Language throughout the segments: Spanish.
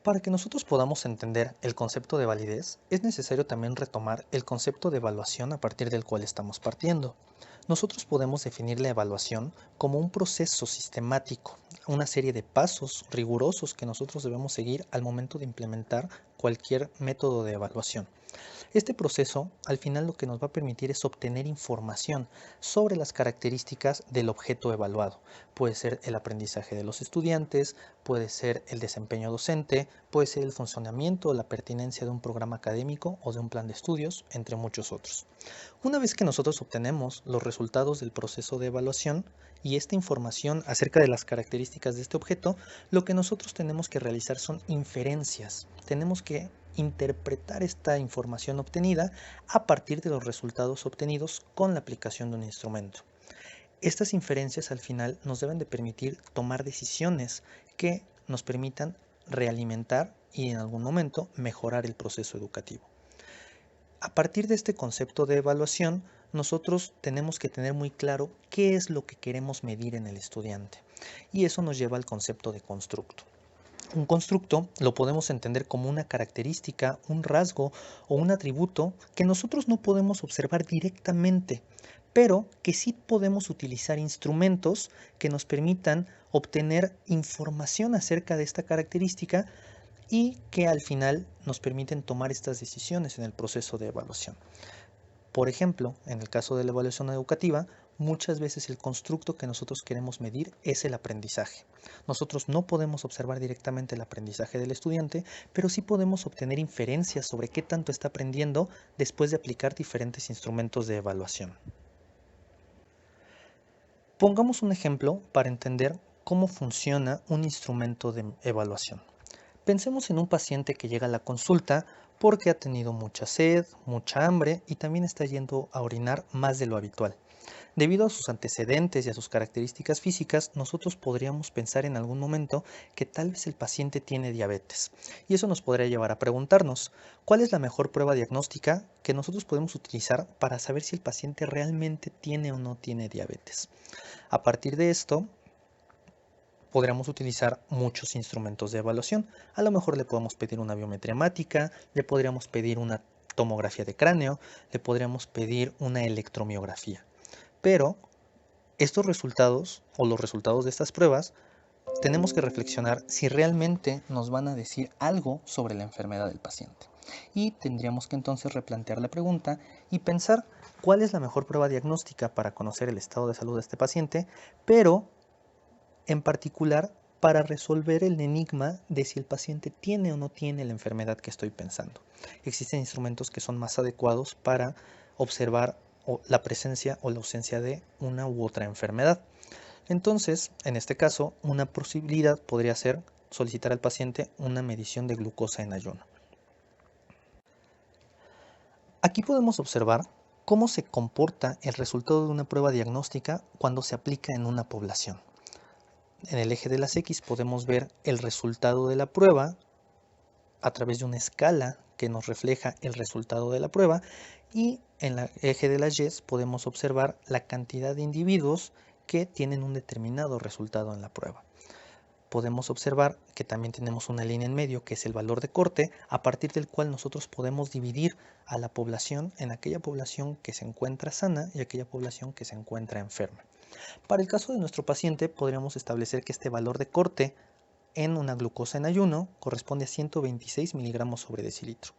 Para que nosotros podamos entender el concepto de validez, es necesario también retomar el concepto de evaluación a partir del cual estamos partiendo. Nosotros podemos definir la evaluación como un proceso sistemático, una serie de pasos rigurosos que nosotros debemos seguir al momento de implementar cualquier método de evaluación. Este proceso, al final, lo que nos va a permitir es obtener información sobre las características del objeto evaluado. Puede ser el aprendizaje de los estudiantes, puede ser el desempeño docente, puede ser el funcionamiento o la pertinencia de un programa académico o de un plan de estudios, entre muchos otros. Una vez que nosotros obtenemos los resultados del proceso de evaluación y esta información acerca de las características de este objeto, lo que nosotros tenemos que realizar son inferencias. Tenemos que interpretar esta información obtenida a partir de los resultados obtenidos con la aplicación de un instrumento. Estas inferencias al final nos deben de permitir tomar decisiones que nos permitan realimentar y en algún momento mejorar el proceso educativo. A partir de este concepto de evaluación, nosotros tenemos que tener muy claro qué es lo que queremos medir en el estudiante. Y eso nos lleva al concepto de constructo. Un constructo lo podemos entender como una característica, un rasgo o un atributo que nosotros no podemos observar directamente, pero que sí podemos utilizar instrumentos que nos permitan obtener información acerca de esta característica y que al final nos permiten tomar estas decisiones en el proceso de evaluación. Por ejemplo, en el caso de la evaluación educativa, muchas veces el constructo que nosotros queremos medir es el aprendizaje. Nosotros no podemos observar directamente el aprendizaje del estudiante, pero sí podemos obtener inferencias sobre qué tanto está aprendiendo después de aplicar diferentes instrumentos de evaluación. Pongamos un ejemplo para entender cómo funciona un instrumento de evaluación. Pensemos en un paciente que llega a la consulta porque ha tenido mucha sed, mucha hambre y también está yendo a orinar más de lo habitual. Debido a sus antecedentes y a sus características físicas, nosotros podríamos pensar en algún momento que tal vez el paciente tiene diabetes. Y eso nos podría llevar a preguntarnos, ¿cuál es la mejor prueba diagnóstica que nosotros podemos utilizar para saber si el paciente realmente tiene o no tiene diabetes? A partir de esto, podríamos utilizar muchos instrumentos de evaluación. A lo mejor le podemos pedir una biometría hemática, le podríamos pedir una tomografía de cráneo, le podríamos pedir una electromiografía. Pero estos resultados o los resultados de estas pruebas tenemos que reflexionar si realmente nos van a decir algo sobre la enfermedad del paciente. Y tendríamos que entonces replantear la pregunta y pensar cuál es la mejor prueba diagnóstica para conocer el estado de salud de este paciente, pero en particular para resolver el enigma de si el paciente tiene o no tiene la enfermedad que estoy pensando. Existen instrumentos que son más adecuados para observar la presencia o la ausencia de una u otra enfermedad. Entonces, en este caso, una posibilidad podría ser solicitar al paciente una medición de glucosa en ayuno. Aquí podemos observar cómo se comporta el resultado de una prueba diagnóstica cuando se aplica en una población. En el eje de las X podemos ver el resultado de la prueba a través de una escala que nos refleja el resultado de la prueba y en el eje de las Y podemos observar la cantidad de individuos que tienen un determinado resultado en la prueba. Podemos observar que también tenemos una línea en medio que es el valor de corte, a partir del cual nosotros podemos dividir a la población en aquella población que se encuentra sana y aquella población que se encuentra enferma. Para el caso de nuestro paciente podríamos establecer que este valor de corte en una glucosa en ayuno corresponde a 126 miligramos sobre decilitro.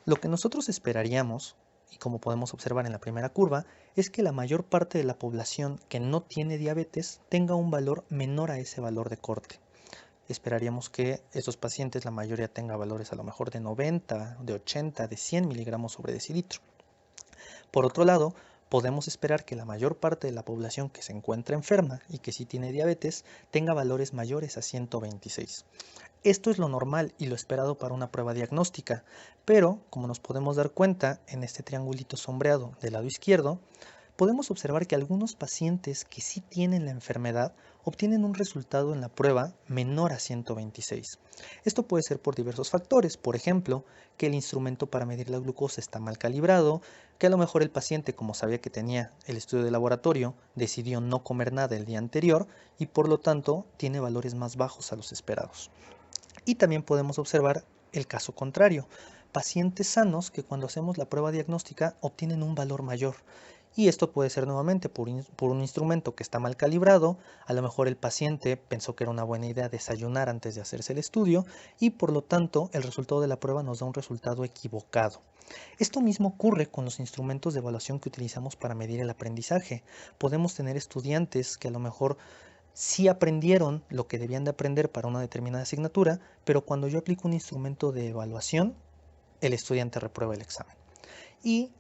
Lo que nosotros esperaríamos, y como podemos observar en la primera curva, es que la mayor parte de la población que no tiene diabetes tenga un valor menor a ese valor de corte. Esperaríamos que estos pacientes, la mayoría tenga valores a lo mejor de 90, de 80, de 100 miligramos sobre decilitro. Por otro lado, podemos esperar que la mayor parte de la población que se encuentra enferma y que sí tiene diabetes tenga valores mayores a 126. Esto es lo normal y lo esperado para una prueba diagnóstica, pero como nos podemos dar cuenta en este triangulito sombreado del lado izquierdo, podemos observar que algunos pacientes que sí tienen la enfermedad obtienen un resultado en la prueba menor a 126. Esto puede ser por diversos factores, por ejemplo, que el instrumento para medir la glucosa está mal calibrado, que a lo mejor el paciente, como sabía que tenía el estudio de laboratorio, decidió no comer nada el día anterior y por lo tanto tiene valores más bajos a los esperados. Y también podemos observar el caso contrario, pacientes sanos que cuando hacemos la prueba diagnóstica obtienen un valor mayor. Y esto puede ser nuevamente por un instrumento que está mal calibrado, a lo mejor el paciente pensó que era una buena idea desayunar antes de hacerse el estudio y por lo tanto el resultado de la prueba nos da un resultado equivocado. Esto mismo ocurre con los instrumentos de evaluación que utilizamos para medir el aprendizaje. Podemos tener estudiantes que a lo mejor sí aprendieron lo que debían de aprender para una determinada asignatura, pero cuando yo aplico un instrumento de evaluación, el estudiante reprueba el examen. Y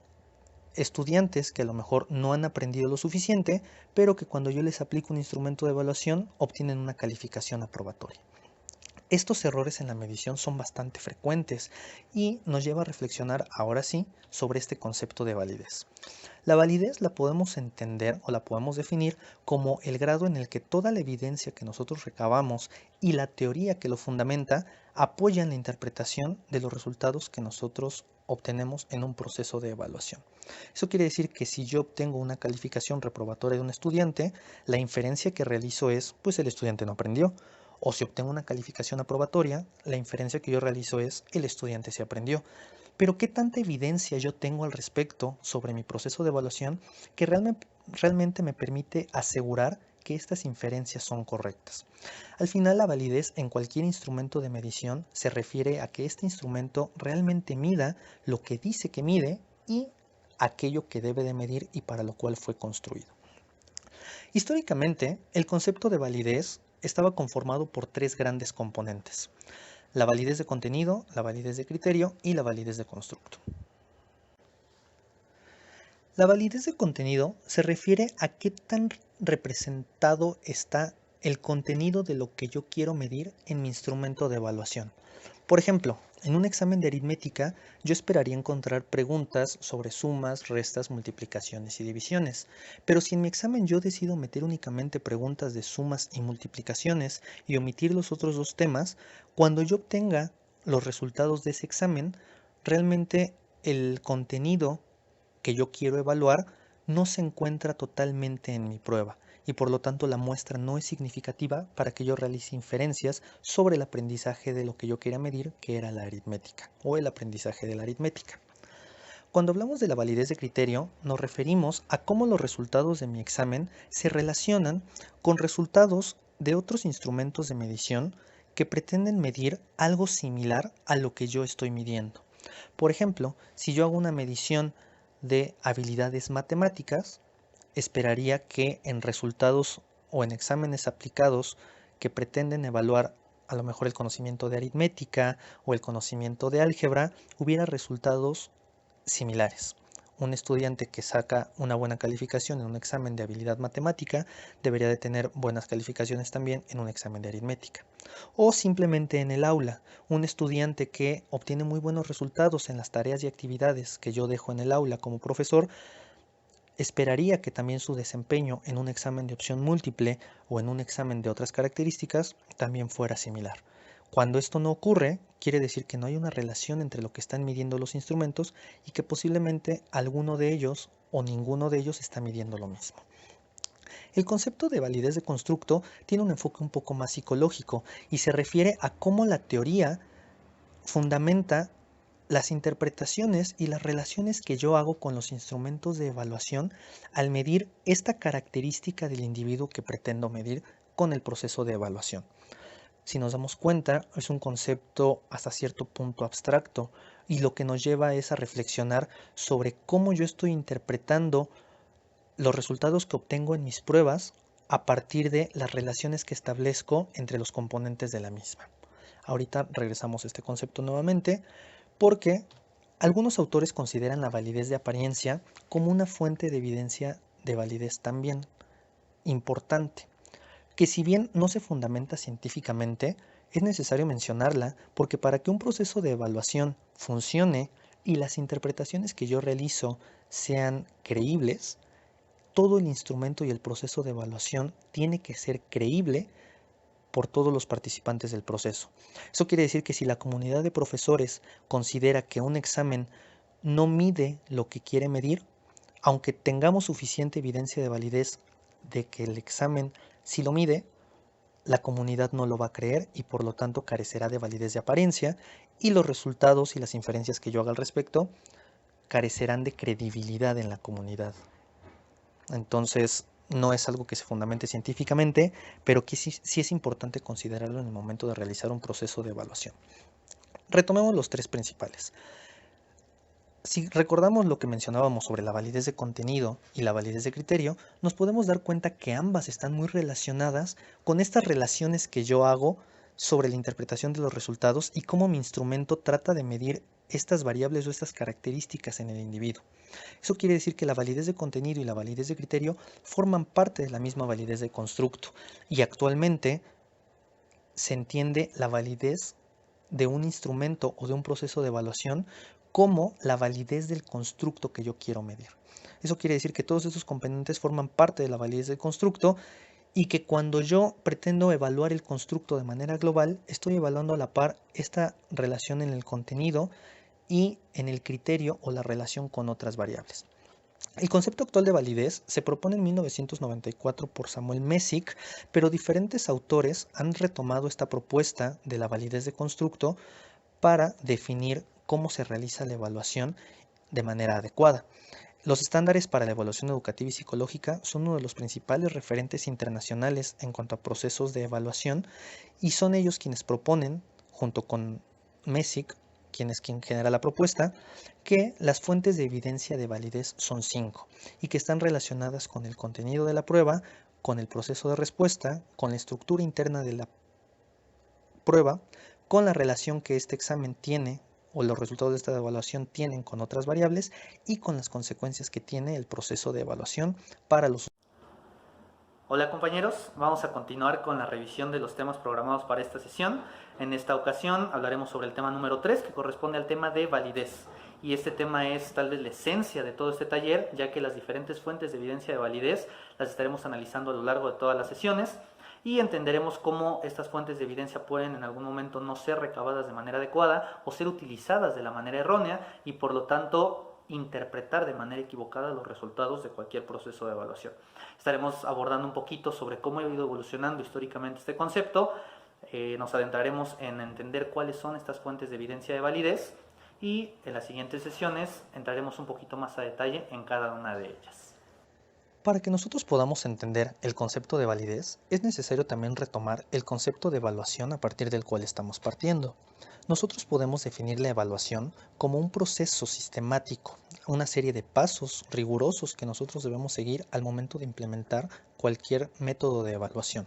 estudiantes que a lo mejor no han aprendido lo suficiente, pero que cuando yo les aplico un instrumento de evaluación obtienen una calificación aprobatoria. Estos errores en la medición son bastante frecuentes y nos lleva a reflexionar ahora sí sobre este concepto de validez. La validez la podemos entender o la podemos definir como el grado en el que toda la evidencia que nosotros recabamos y la teoría que lo fundamenta apoyan la interpretación de los resultados que nosotros obtenemos en un proceso de evaluación. Eso quiere decir que si yo obtengo una calificación reprobatoria de un estudiante, la inferencia que realizo es, pues el estudiante no aprendió. O si obtengo una calificación aprobatoria, la inferencia que yo realizo es, el estudiante se aprendió. Pero ¿qué tanta evidencia yo tengo al respecto sobre mi proceso de evaluación que realmente me permite asegurar que estas inferencias son correctas? Al final, la validez en cualquier instrumento de medición se refiere a que este instrumento realmente mida lo que dice que mide y aquello que debe de medir y para lo cual fue construido. Históricamente, el concepto de validez estaba conformado por tres grandes componentes: la validez de contenido, la validez de criterio y la validez de constructo. La validez de contenido se refiere a qué tan representado está el contenido de lo que yo quiero medir en mi instrumento de evaluación. Por ejemplo, en un examen de aritmética, yo esperaría encontrar preguntas sobre sumas, restas, multiplicaciones y divisiones. Pero si en mi examen yo decido meter únicamente preguntas de sumas y multiplicaciones y omitir los otros dos temas, cuando yo obtenga los resultados de ese examen, realmente el contenido que yo quiero evaluar no se encuentra totalmente en mi prueba y por lo tanto la muestra no es significativa para que yo realice inferencias sobre el aprendizaje de lo que yo quería medir, que era la aritmética o el aprendizaje de la aritmética. Cuando hablamos de la validez de criterio, nos referimos a cómo los resultados de mi examen se relacionan con resultados de otros instrumentos de medición que pretenden medir algo similar a lo que yo estoy midiendo. Por ejemplo, si yo hago una medición de habilidades matemáticas, esperaría que en resultados o en exámenes aplicados que pretenden evaluar a lo mejor el conocimiento de aritmética o el conocimiento de álgebra, hubiera resultados similares. Un estudiante que saca una buena calificación en un examen de habilidad matemática debería de tener buenas calificaciones también en un examen de aritmética. O simplemente en el aula, un estudiante que obtiene muy buenos resultados en las tareas y actividades que yo dejo en el aula como profesor, esperaría que también su desempeño en un examen de opción múltiple o en un examen de otras características también fuera similar. Cuando esto no ocurre, quiere decir que no hay una relación entre lo que están midiendo los instrumentos y que posiblemente alguno de ellos o ninguno de ellos está midiendo lo mismo. El concepto de validez de constructo tiene un enfoque un poco más psicológico y se refiere a cómo la teoría fundamenta las interpretaciones y las relaciones que yo hago con los instrumentos de evaluación al medir esta característica del individuo que pretendo medir con el proceso de evaluación. Si nos damos cuenta, es un concepto hasta cierto punto abstracto y lo que nos lleva es a reflexionar sobre cómo yo estoy interpretando los resultados que obtengo en mis pruebas a partir de las relaciones que establezco entre los componentes de la misma. Ahorita regresamos a este concepto nuevamente porque algunos autores consideran la validez de apariencia como una fuente de evidencia de validez también importante, que si bien no se fundamenta científicamente, es necesario mencionarla porque para que un proceso de evaluación funcione y las interpretaciones que yo realizo sean creíbles, todo el instrumento y el proceso de evaluación tiene que ser creíble por todos los participantes del proceso. Eso quiere decir que si la comunidad de profesores considera que un examen no mide lo que quiere medir, aunque tengamos suficiente evidencia de validez de que el examen sí lo mide, la comunidad no lo va a creer y por lo tanto carecerá de validez de apariencia, y los resultados y las inferencias que yo haga al respecto carecerán de credibilidad en la comunidad. Entonces, no es algo que se fundamente científicamente, pero que sí es importante considerarlo en el momento de realizar un proceso de evaluación. Retomemos los tres principales. Si recordamos lo que mencionábamos sobre la validez de contenido y la validez de criterio, nos podemos dar cuenta que ambas están muy relacionadas con estas relaciones que yo hago sobre la interpretación de los resultados y cómo mi instrumento trata de medir estas variables o estas características en el individuo. Eso quiere decir que la validez de contenido y la validez de criterio forman parte de la misma validez de constructo, y actualmente se entiende la validez de un instrumento o de un proceso de evaluación como la validez del constructo que yo quiero medir. Eso quiere decir que todos estos componentes forman parte de la validez del constructo, y que cuando yo pretendo evaluar el constructo de manera global, estoy evaluando a la par esta relación en el contenido y en el criterio o la relación con otras variables. El concepto actual de validez se propone en 1994 por Samuel Messick, pero diferentes autores han retomado esta propuesta de la validez de constructo para definir cómo se realiza la evaluación de manera adecuada. Los estándares para la evaluación educativa y psicológica son uno de los principales referentes internacionales en cuanto a procesos de evaluación, y son ellos quienes proponen, junto con Messick, quien genera la propuesta, que las fuentes de evidencia de validez son 5 y que están relacionadas con el contenido de la prueba, con el proceso de respuesta, con la estructura interna de la prueba, con la relación que este examen tiene o los resultados de esta evaluación tienen con otras variables, y con las consecuencias que tiene el proceso de evaluación para los. Hola compañeros, vamos a continuar con la revisión de los temas programados para esta sesión. En esta ocasión hablaremos sobre el tema número 3, que corresponde al tema de validez. Y este tema es tal vez la esencia de todo este taller, ya que las diferentes fuentes de evidencia de validez las estaremos analizando a lo largo de todas las sesiones, y entenderemos cómo estas fuentes de evidencia pueden en algún momento no ser recabadas de manera adecuada o ser utilizadas de la manera errónea, y por lo tanto interpretar de manera equivocada los resultados de cualquier proceso de evaluación. Estaremos abordando un poquito sobre cómo ha ido evolucionando históricamente este concepto. Nos adentraremos en entender cuáles son estas fuentes de evidencia de validez, y en las siguientes sesiones entraremos un poquito más a detalle en cada una de ellas. Para que nosotros podamos entender el concepto de validez, es necesario también retomar el concepto de evaluación a partir del cual estamos partiendo. Nosotros podemos definir la evaluación como un proceso sistemático, una serie de pasos rigurosos que nosotros debemos seguir al momento de implementar cualquier método de evaluación.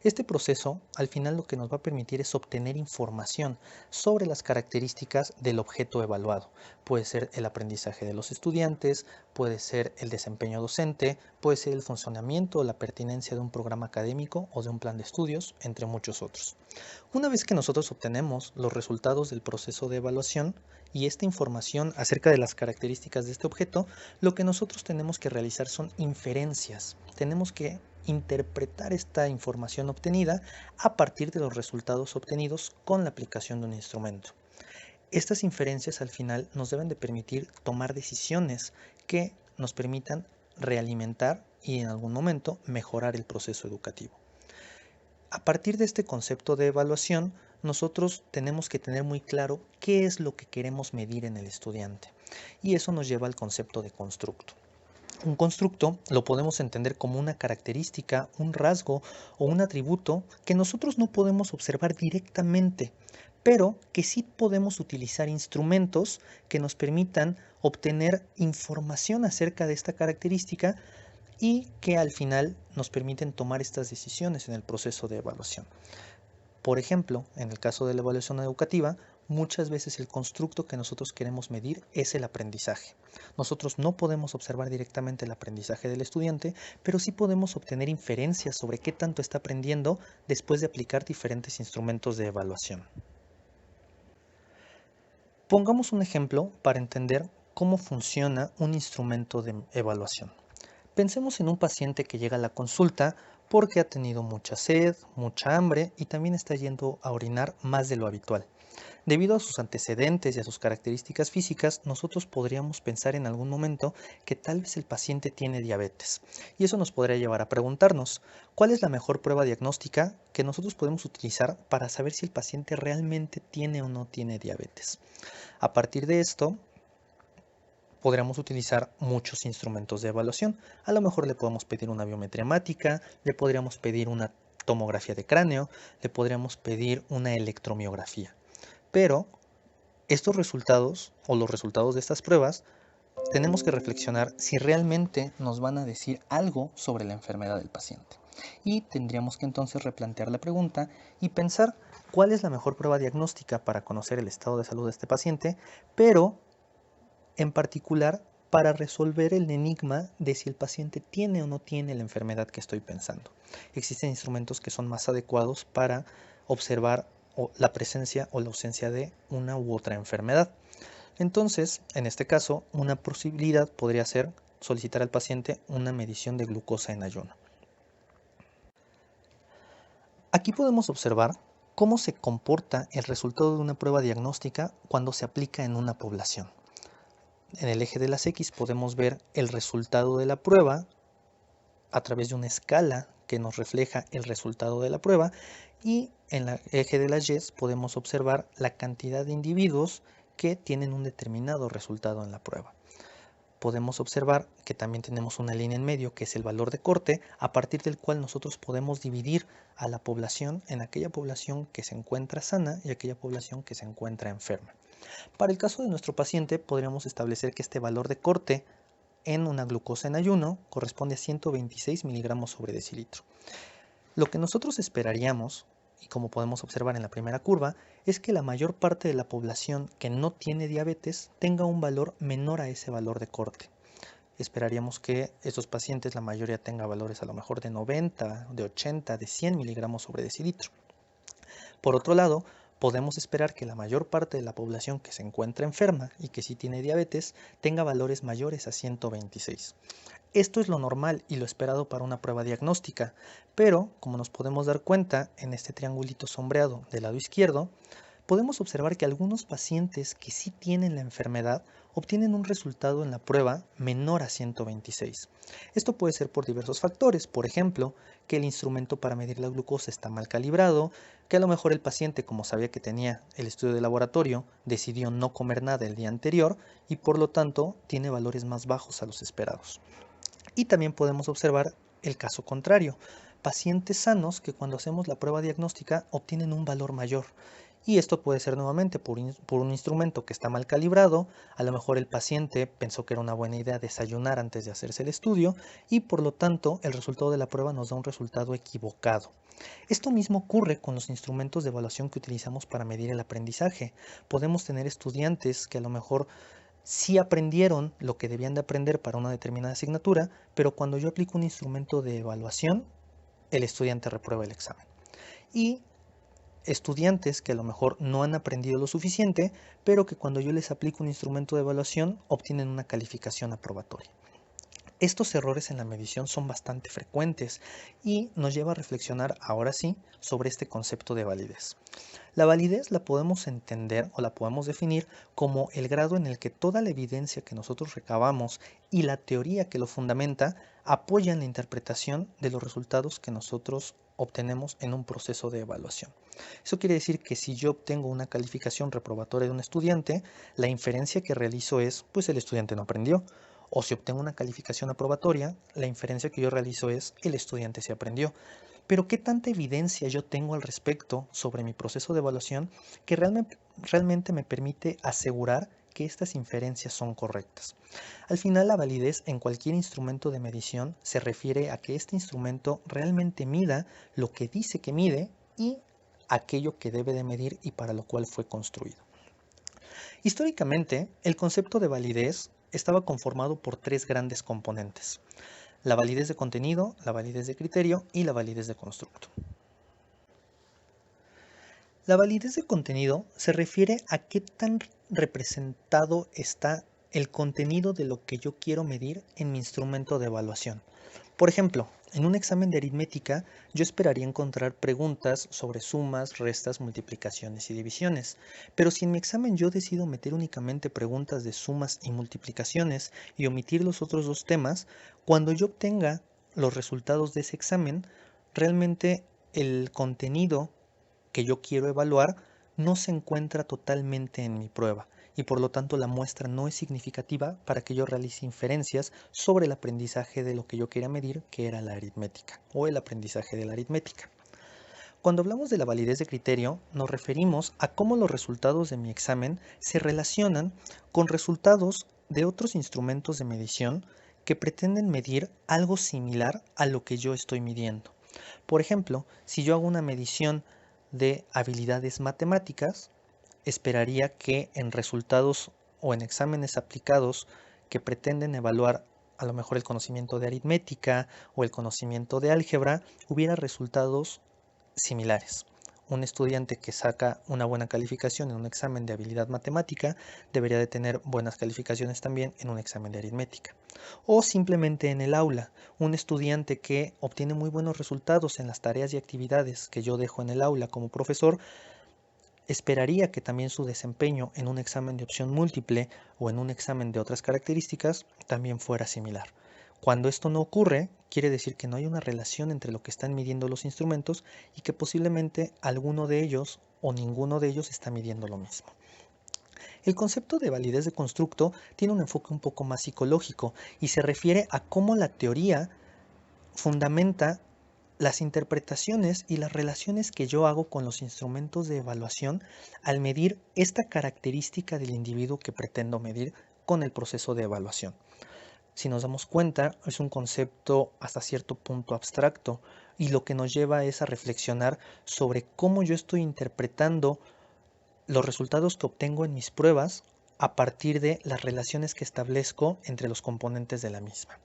Este proceso, al final, lo que nos va a permitir es obtener información sobre las características del objeto evaluado. Puede ser el aprendizaje de los estudiantes, puede ser el desempeño docente, puede ser el funcionamiento o la pertinencia de un programa académico o de un plan de estudios, entre muchos otros. Una vez que nosotros obtenemos los resultados del proceso de evaluación y esta información acerca de las características de este objeto, lo que nosotros tenemos que realizar son inferencias. Tenemos que interpretar esta información obtenida a partir de los resultados obtenidos con la aplicación de un instrumento. Estas inferencias al final nos deben de permitir tomar decisiones que nos permitan realimentar y en algún momento mejorar el proceso educativo. A partir de este concepto de evaluación, nosotros tenemos que tener muy claro qué es lo que queremos medir en el estudiante, y eso nos lleva al concepto de constructo. Un constructo lo podemos entender como una característica, un rasgo o un atributo que nosotros no podemos observar directamente, pero que sí podemos utilizar instrumentos que nos permitan obtener información acerca de esta característica y que al final nos permiten tomar estas decisiones en el proceso de evaluación. Por ejemplo, en el caso de la evaluación educativa, muchas veces el constructo que nosotros queremos medir es el aprendizaje. Nosotros no podemos observar directamente el aprendizaje del estudiante, pero sí podemos obtener inferencias sobre qué tanto está aprendiendo después de aplicar diferentes instrumentos de evaluación. Pongamos un ejemplo para entender cómo funciona un instrumento de evaluación. Pensemos en un paciente que llega a la consulta porque ha tenido mucha sed, mucha hambre y también está yendo a orinar más de lo habitual. Debido a sus antecedentes y a sus características físicas, nosotros podríamos pensar en algún momento que tal vez el paciente tiene diabetes. Y eso nos podría llevar a preguntarnos, ¿cuál es la mejor prueba diagnóstica que nosotros podemos utilizar para saber si el paciente realmente tiene o no tiene diabetes? A partir de esto, podríamos utilizar muchos instrumentos de evaluación. A lo mejor le podemos pedir una biometría hemática, le podríamos pedir una tomografía de cráneo, le podríamos pedir una electromiografía. Pero estos resultados o los resultados de estas pruebas tenemos que reflexionar si realmente nos van a decir algo sobre la enfermedad del paciente. Y tendríamos que entonces replantear la pregunta y pensar cuál es la mejor prueba diagnóstica para conocer el estado de salud de este paciente, pero en particular para resolver el enigma de si el paciente tiene o no tiene la enfermedad que estoy pensando. Existen instrumentos que son más adecuados para observar la presencia o la ausencia de una u otra enfermedad. Entonces, en este caso, una posibilidad podría ser solicitar al paciente una medición de glucosa en ayuno. Aquí podemos observar cómo se comporta el resultado de una prueba diagnóstica cuando se aplica en una población. En el eje de las X podemos ver el resultado de la prueba a través de una escala que nos refleja el resultado de la prueba, y en el eje de las Y podemos observar la cantidad de individuos que tienen un determinado resultado en la prueba. Podemos observar que también tenemos una línea en medio que es el valor de corte, a partir del cual nosotros podemos dividir a la población en aquella población que se encuentra sana y aquella población que se encuentra enferma. Para el caso de nuestro paciente, podríamos establecer que este valor de corte en una glucosa en ayuno corresponde a 126 miligramos sobre decilitro. Lo que nosotros esperaríamos, y como podemos observar en la primera curva, es que la mayor parte de la población que no tiene diabetes tenga un valor menor a ese valor de corte. Esperaríamos que estos pacientes, la mayoría tenga valores a lo mejor de 90, de 80, de 100 miligramos sobre decilitro. Por otro lado, podemos esperar que la mayor parte de la población que se encuentra enferma y que sí tiene diabetes tenga valores mayores a 126. Esto es lo normal y lo esperado para una prueba diagnóstica, pero como nos podemos dar cuenta en este triangulito sombreado del lado izquierdo, podemos observar que algunos pacientes que sí tienen la enfermedad obtienen un resultado en la prueba menor a 126. Esto puede ser por diversos factores, por ejemplo, que el instrumento para medir la glucosa está mal calibrado, que a lo mejor el paciente, como sabía que tenía el estudio de laboratorio, decidió no comer nada el día anterior y por lo tanto tiene valores más bajos a los esperados. Y también podemos observar el caso contrario, pacientes sanos que cuando hacemos la prueba diagnóstica obtienen un valor mayor. Y esto puede ser nuevamente por un instrumento que está mal calibrado, a lo mejor el paciente pensó que era una buena idea desayunar antes de hacerse el estudio y por lo tanto el resultado de la prueba nos da un resultado equivocado. Esto mismo ocurre con los instrumentos de evaluación que utilizamos para medir el aprendizaje. Podemos tener estudiantes que a lo mejor sí aprendieron lo que debían de aprender para una determinada asignatura, pero cuando yo aplico un instrumento de evaluación, el estudiante reprueba el examen. Y estudiantes que a lo mejor no han aprendido lo suficiente, pero que cuando yo les aplico un instrumento de evaluación obtienen una calificación aprobatoria. Estos errores en la medición son bastante frecuentes y nos lleva a reflexionar ahora sí sobre este concepto de validez. La validez la podemos entender o la podemos definir como el grado en el que toda la evidencia que nosotros recabamos y la teoría que lo fundamenta apoyan la interpretación de los resultados que nosotros obtenemos en un proceso de evaluación. Eso quiere decir que si yo obtengo una calificación reprobatoria de un estudiante, la inferencia que realizo es, pues el estudiante no aprendió. O si obtengo una calificación aprobatoria, la inferencia que yo realizo es, el estudiante se aprendió. Pero ¿qué tanta evidencia yo tengo al respecto sobre mi proceso de evaluación que realmente me permite asegurar que estas inferencias son correctas? Al final, la validez en cualquier instrumento de medición se refiere a que este instrumento realmente mida lo que dice que mide y aquello que debe de medir y para lo cual fue construido. Históricamente, el concepto de validez estaba conformado por tres grandes componentes: la validez de contenido, la validez de criterio y la validez de constructo. La validez de contenido se refiere a qué tan representado está el contenido de lo que yo quiero medir en mi instrumento de evaluación. Por ejemplo, En un examen de aritmética, yo esperaría encontrar preguntas sobre sumas, restas, multiplicaciones y divisiones. Pero si en mi examen yo decido meter únicamente preguntas de sumas y multiplicaciones y omitir los otros dos temas, cuando yo obtenga los resultados de ese examen, realmente el contenido que yo quiero evaluar no se encuentra totalmente en mi prueba y por lo tanto la muestra no es significativa para que yo realice inferencias sobre el aprendizaje de lo que yo quería medir, que era la aritmética o el aprendizaje de la aritmética. Cuando hablamos de la validez de criterio, nos referimos a cómo los resultados de mi examen se relacionan con resultados de otros instrumentos de medición que pretenden medir algo similar a lo que yo estoy midiendo. Por ejemplo, si yo hago una medición de habilidades matemáticas, esperaría que en resultados o en exámenes aplicados que pretenden evaluar a lo mejor el conocimiento de aritmética o el conocimiento de álgebra, hubiera resultados similares. Un estudiante que saca una buena calificación en un examen de habilidad matemática debería de tener buenas calificaciones también en un examen de aritmética. O simplemente en el aula, un estudiante que obtiene muy buenos resultados en las tareas y actividades que yo dejo en el aula como profesor, esperaría que también su desempeño en un examen de opción múltiple o en un examen de otras características también fuera similar. Cuando esto no ocurre, quiere decir que no hay una relación entre lo que están midiendo los instrumentos y que posiblemente alguno de ellos o ninguno de ellos está midiendo lo mismo. El concepto de validez de constructo tiene un enfoque un poco más psicológico y se refiere a cómo la teoría fundamenta las interpretaciones y las relaciones que yo hago con los instrumentos de evaluación al medir esta característica del individuo que pretendo medir con el proceso de evaluación. Si nos damos cuenta, es un concepto hasta cierto punto abstracto y lo que nos lleva es a reflexionar sobre cómo yo estoy interpretando los resultados que obtengo en mis pruebas a partir de las relaciones que establezco entre los componentes de la misma.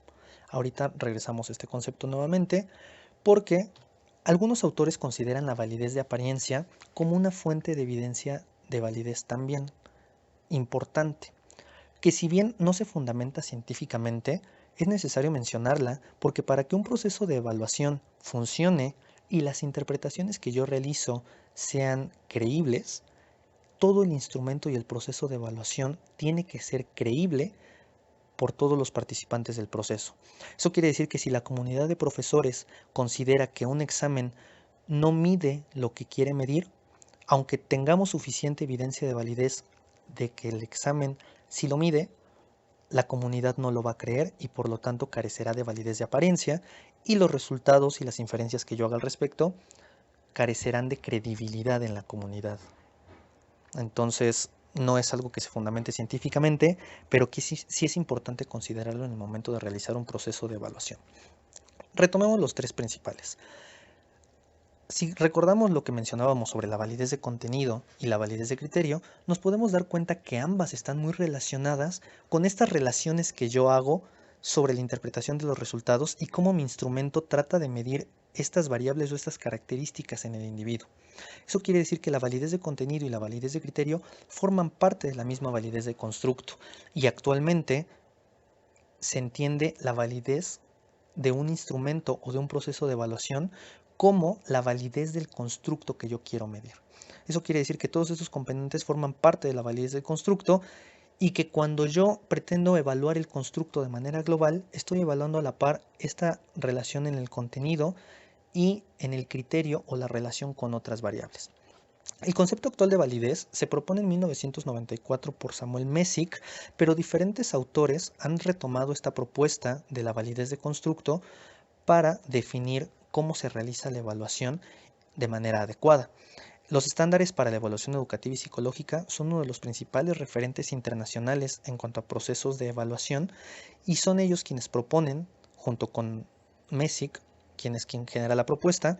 Ahorita regresamos a este concepto nuevamente porque algunos autores consideran la validez de apariencia como una fuente de evidencia de validez también importante, que si bien no se fundamenta científicamente, es necesario mencionarla porque para que un proceso de evaluación funcione y las interpretaciones que yo realizo sean creíbles, todo el instrumento y el proceso de evaluación tiene que ser creíble por todos los participantes del proceso. Eso quiere decir que si la comunidad de profesores considera que un examen no mide lo que quiere medir, aunque tengamos suficiente evidencia de validez de que el examen sí lo mide, la comunidad no lo va a creer y por lo tanto carecerá de validez de apariencia y los resultados y las inferencias que yo haga al respecto carecerán de credibilidad en la comunidad. Entonces, no es algo que se fundamente científicamente, pero que sí es importante considerarlo en el momento de realizar un proceso de evaluación. Retomemos los tres principales. Si recordamos lo que mencionábamos sobre la validez de contenido y la validez de criterio, nos podemos dar cuenta que ambas están muy relacionadas con estas relaciones que yo hago sobre la interpretación de los resultados y cómo mi instrumento trata de medir estas variables o estas características en el individuo. Eso quiere decir que la validez de contenido y la validez de criterio forman parte de la misma validez de constructo y actualmente se entiende la validez de un instrumento o de un proceso de evaluación como la validez del constructo que yo quiero medir. Eso quiere decir que todos estos componentes forman parte de la validez del constructo y que cuando yo pretendo evaluar el constructo de manera global, estoy evaluando a la par esta relación en el contenido y en el criterio o la relación con otras variables. El concepto actual de validez se propone en 1994 por Samuel Messick, pero diferentes autores han retomado esta propuesta de la validez de constructo para definir cómo se realiza la evaluación de manera adecuada. Los estándares para la evaluación educativa y psicológica son uno de los principales referentes internacionales en cuanto a procesos de evaluación y son ellos quienes proponen, junto con Messick, quien genera la propuesta,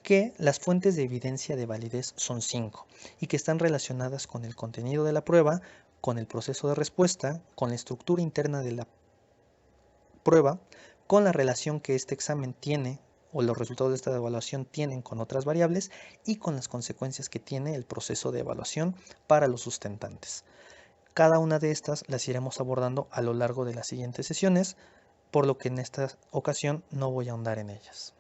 que las fuentes de evidencia de validez son 5 y que están relacionadas con el contenido de la prueba, con el proceso de respuesta, con la estructura interna de la prueba, con la relación que este examen tiene o los resultados de esta evaluación tienen con otras variables y con las consecuencias que tiene el proceso de evaluación para los sustentantes. Cada una de estas las iremos abordando a lo largo de las siguientes sesiones. por lo que en esta ocasión no voy a ahondar en ellas.